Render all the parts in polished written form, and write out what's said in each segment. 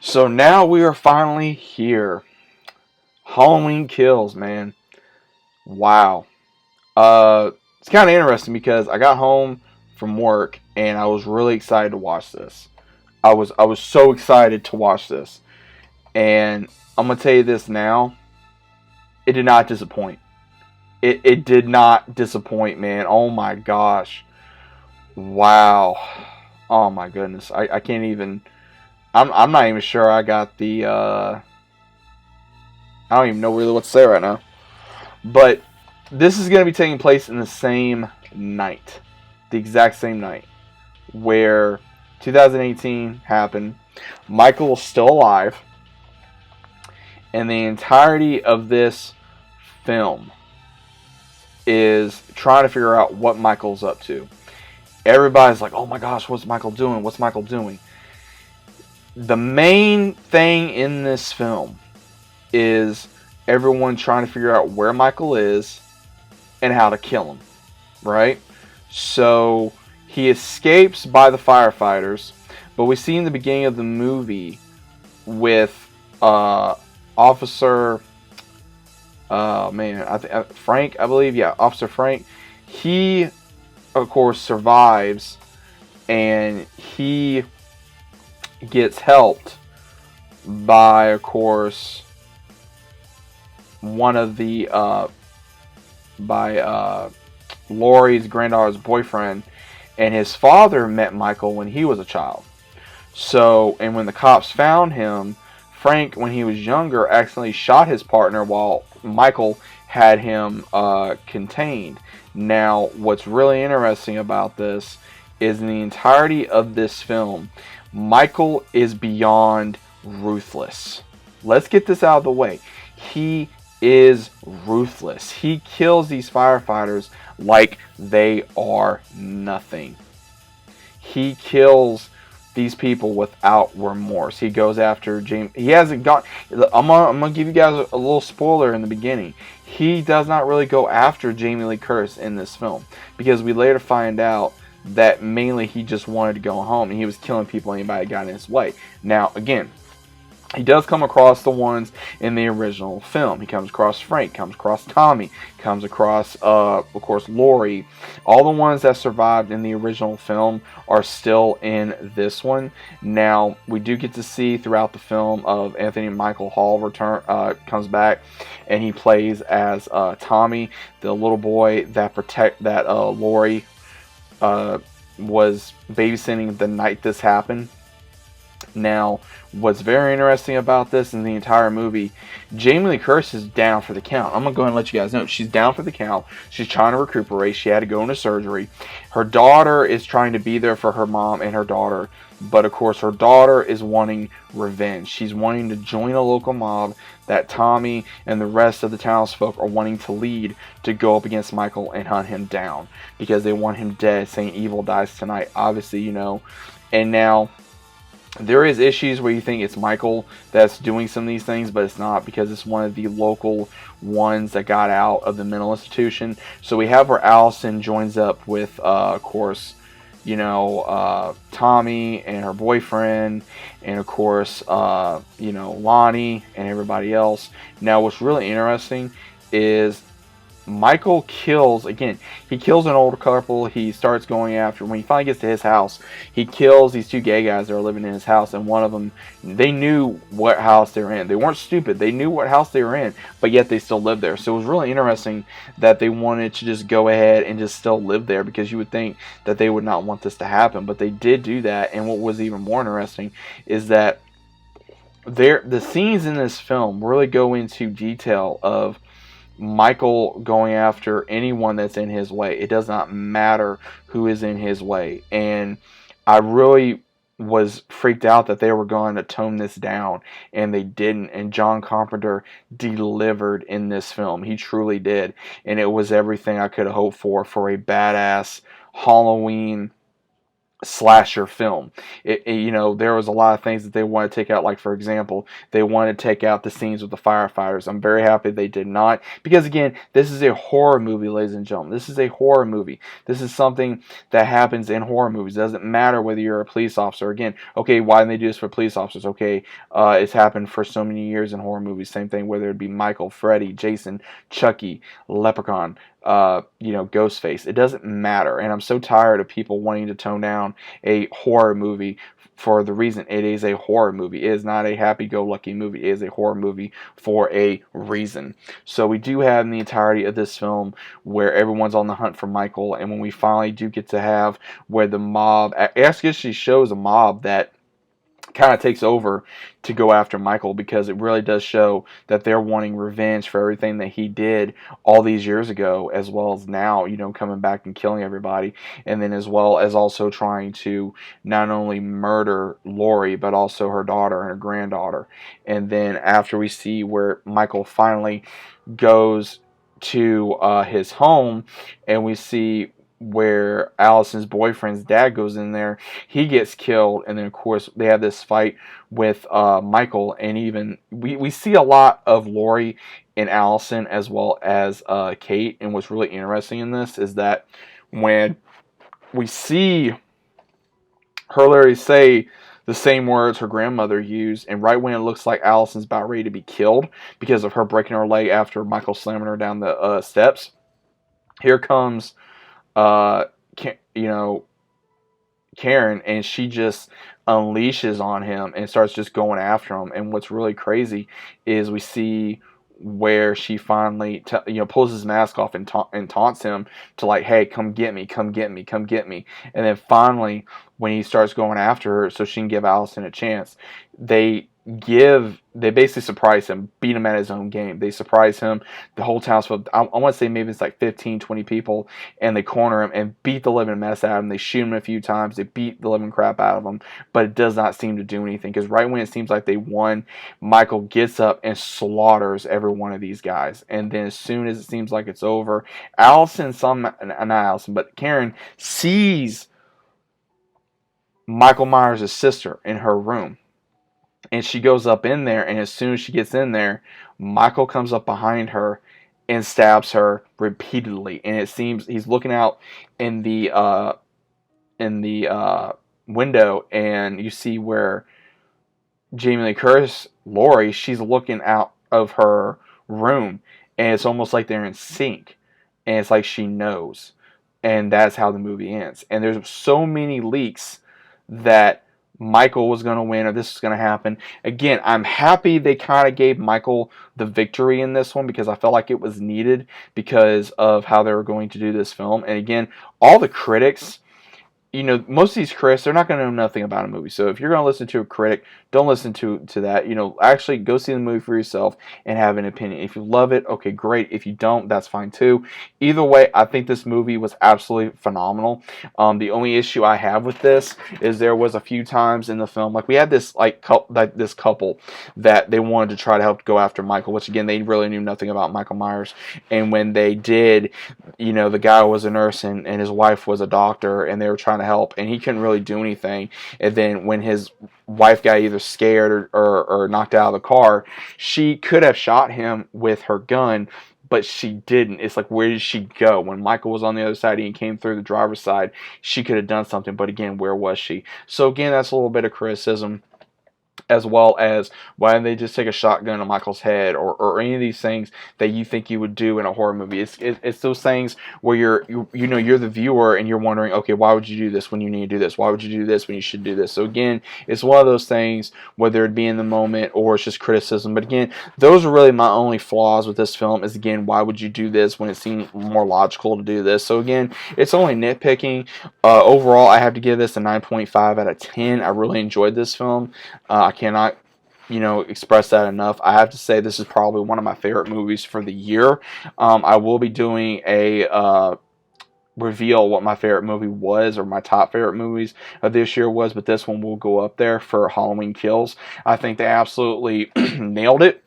So now we are finally here. Halloween Kills, man. Wow. It's kind of interesting because I got home from work and I was really excited to watch this. I was so excited to watch this. And I'm gonna tell you this now. It did not disappoint. It did not disappoint, man. Oh my gosh. Wow. Oh my goodness. I can't even I'm not even sure I got the I don't even know really what to say right now. But this is going to be taking place in the same night, the exact same night where 2018 happened. Michael is still alive, and the entirety of this film is trying to figure out what Michael's up to. Everybody's like, "Oh my gosh, what's Michael doing? What's Michael doing?" The main thing in this film is everyone trying to figure out where Michael is and how to kill him, right? So he escapes by the firefighters, but we see in the beginning of the movie with Officer, Frank, I believe, yeah, Officer Frank. He, of course, survives, and he gets helped by, of course, one of the by Lori's granddaughter's boyfriend, and his father met Michael when he was a child. So, and when the cops found him, Frank, when he was younger, accidentally shot his partner while Michael had him contained. Now, what's really interesting about this is in the entirety of this film, Michael is beyond ruthless. Let's get this out of the way. He is ruthless. He kills these firefighters like they are nothing. He kills these people without remorse. He goes after James. He hasn't got. I'm gonna give you guys a little spoiler in the beginning. He does not really go after Jamie Lee Curtis in this film because we later find out that mainly he just wanted to go home and he was killing people anybody got in his way. Now again, he does come across the ones in the original film. He comes across Frank, comes across Tommy, comes across, of course, Lori. All the ones that survived in the original film are still in this one. Now, we do get to see throughout the film of Anthony Michael Hall comes back, and he plays as Tommy, the little boy that Lori was babysitting the night this happened. Now, what's very interesting about this in the entire movie, Jamie Lee Curtis is down for the count. I'm going to go ahead and let you guys know. She's down for the count. She's trying to recuperate. She had to go into surgery. Her daughter is trying to be there for her mom and her daughter. But, of course, her daughter is wanting revenge. She's wanting to join a local mob that Tommy and the rest of the townsfolk are wanting to lead to go up against Michael and hunt him down. Because they want him dead, saying evil dies tonight. Obviously, you know. And now there is issues where you think it's Michael that's doing some of these things, but it's not because it's one of the local ones that got out of the mental institution. So we have where Allison joins up with, of course, you know, Tommy and her boyfriend, and of course, you know, Lonnie and everybody else. Now, what's really interesting is Michael kills, again, he kills an older couple. He starts going after, when he finally gets to his house, he kills these two gay guys that are living in his house, and one of them, they knew what house they were in. They weren't stupid. They knew what house they were in, but yet they still lived there. So it was really interesting that they wanted to just go ahead and just still live there, because you would think that they would not want this to happen, but they did do that. And what was even more interesting is that the scenes in this film really go into detail of Michael going after anyone that's in his way. It does not matter who is in his way. And I really was freaked out that they were going to tone this down, and they didn't. And John Carpenter delivered in this film. He truly did. And it was everything I could have hoped for a badass Halloween slasher film. There was a lot of things that they wanted to take out. Like, for example, they wanted to take out the scenes with the firefighters. I'm very happy they did not, because again, this is a horror movie, ladies and gentlemen. This is a horror movie. This is something that happens in horror movies. It doesn't matter whether you're a police officer. Again, okay, why didn't they do this for police officers? Okay, it's happened for so many years in horror movies. Same thing, whether it be Michael, Freddy, Jason, Chucky, Leprechaun, Ghostface. It doesn't matter. And I'm so tired of people wanting to tone down a horror movie for the reason it is a horror movie. It is not a happy-go-lucky movie. It is a horror movie for a reason. So we do have in the entirety of this film where everyone's on the hunt for Michael, and when we finally do get to have where the mob actually shows a mob that kind of takes over to go after Michael, because it really does show that they're wanting revenge for everything that he did all these years ago, as well as now, coming back and killing everybody, and then as well as also trying to not only murder Lori, but also her daughter and her granddaughter. And then after we see where Michael finally goes to his home, and we see where Allison's boyfriend's dad goes in there, he gets killed, and then of course they have this fight with Michael, and even we see a lot of Lori and Allison as well as Kate. And what's really interesting in this is that when we see her literally say the same words her grandmother used, and right when it looks like Allison's about ready to be killed because of her breaking her leg after Michael slamming her down the steps, here comes uh, Karen, and she just unleashes on him and starts just going after him. And what's really crazy is we see where she finally pulls his mask off and taunts him to, like, hey, come get me, come get me, come get me. And then finally, when he starts going after her so she can give Allison a chance, they basically surprise him, beat him at his own game. They surprise him. The whole town's full. I want to say maybe it's like 15, 20 people, and they corner him and beat the living mess out of him. They shoot him a few times. They beat the living crap out of him, but it does not seem to do anything, because right when it seems like they won, Michael gets up and slaughters every one of these guys. And then as soon as it seems like it's over, not Allison, but Karen sees Michael Myers' sister in her room. And she goes up in there, and as soon as she gets in there, Michael comes up behind her and stabs her repeatedly. And it seems he's looking out in the window, and you see where Jamie Lee Curtis, Lori, she's looking out of her room, and it's almost like they're in sync, and it's like she knows, and that's how the movie ends. And there's so many leaks that Michael was going to win, or this is going to happen. Again, I'm happy they kind of gave Michael the victory in this one, because I felt like it was needed because of how they were going to do this film. And again, all the critics, most of these critics, they're not going to know nothing about a movie. So if you're going to listen to a critic, don't listen to that. Actually go see the movie for yourself and have an opinion. If you love it, okay, great. If you don't, that's fine too. Either way, I think this movie was absolutely phenomenal. The only issue I have with this is there was a few times in the film, like we had this this couple that they wanted to try to help go after Michael, which again, they really knew nothing about Michael Myers. And when they did, the guy was a nurse and his wife was a doctor, and they were trying to help, and he couldn't really do anything. And then when his wife got either scared or knocked out of the car, she could have shot him with her gun, but she didn't. It's like, where did she go? When Michael was on the other side and he came through the driver's side, she could have done something, but again, where was she? So again, that's a little bit of criticism, as well as why didn't they just take a shotgun to Michael's head, or any of these things that you think you would do in a horror movie. It's those things where you're the viewer and you're wondering, okay, why would you do this when you need to do this? Why would you do this when you should do this? So again, it's one of those things, whether it be in the moment or it's just criticism. But again, those are really my only flaws with this film, is again, why would you do this when it seemed more logical to do this? So again, it's only nitpicking. Overall, I have to give this a 9.5 out of 10. I really enjoyed this film. I cannot, express that enough. I have to say this is probably one of my favorite movies for the year. I will be doing a reveal what my favorite movie was, or my top favorite movies of this year was, but this one will go up there for Halloween Kills. I think they absolutely nailed it.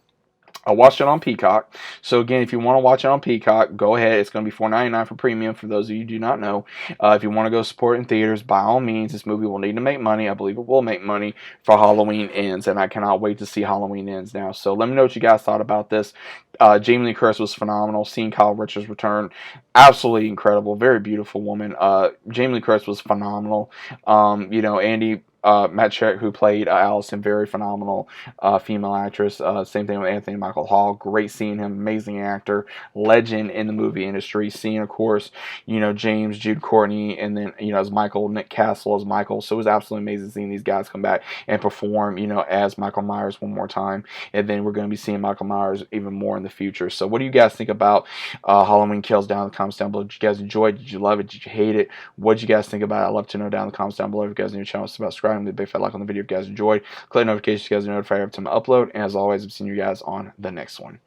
I watched it on Peacock. So again, if you want to watch it on Peacock, go ahead. It's going to be $4.99 for premium. For those of you who do not know, if you want to go support it in theaters, by all means, this movie will need to make money. I believe it will make money for Halloween Ends, and I cannot wait to see Halloween Ends now. So let me know what you guys thought about this. Jamie Lee Curtis was phenomenal. Seeing Kyle Richards return, absolutely incredible. Very beautiful woman. Jamie Lee Curtis was phenomenal. Andy. Matt Sherrick, who played Allison, very phenomenal female actress. Same thing with Anthony Michael Hall. Great seeing him. Amazing actor. Legend in the movie industry. Seeing, of course, James, Jude Courtney, and then, as Michael, Nick Castle as Michael. So it was absolutely amazing seeing these guys come back and perform, as Michael Myers one more time. And then we're going to be seeing Michael Myers even more in the future. So what do you guys think about Halloween Kills down in the comments down below? Did you guys enjoy it? Did you love it? Did you hate it? What did you guys think about it? I'd love to know down in the comments down below. If you guys are new to the channel, subscribe. Leave a big fat like on the video if you guys enjoyed. Click notifications so you guys are notified every time I upload. And as always, I've seen you guys on the next one.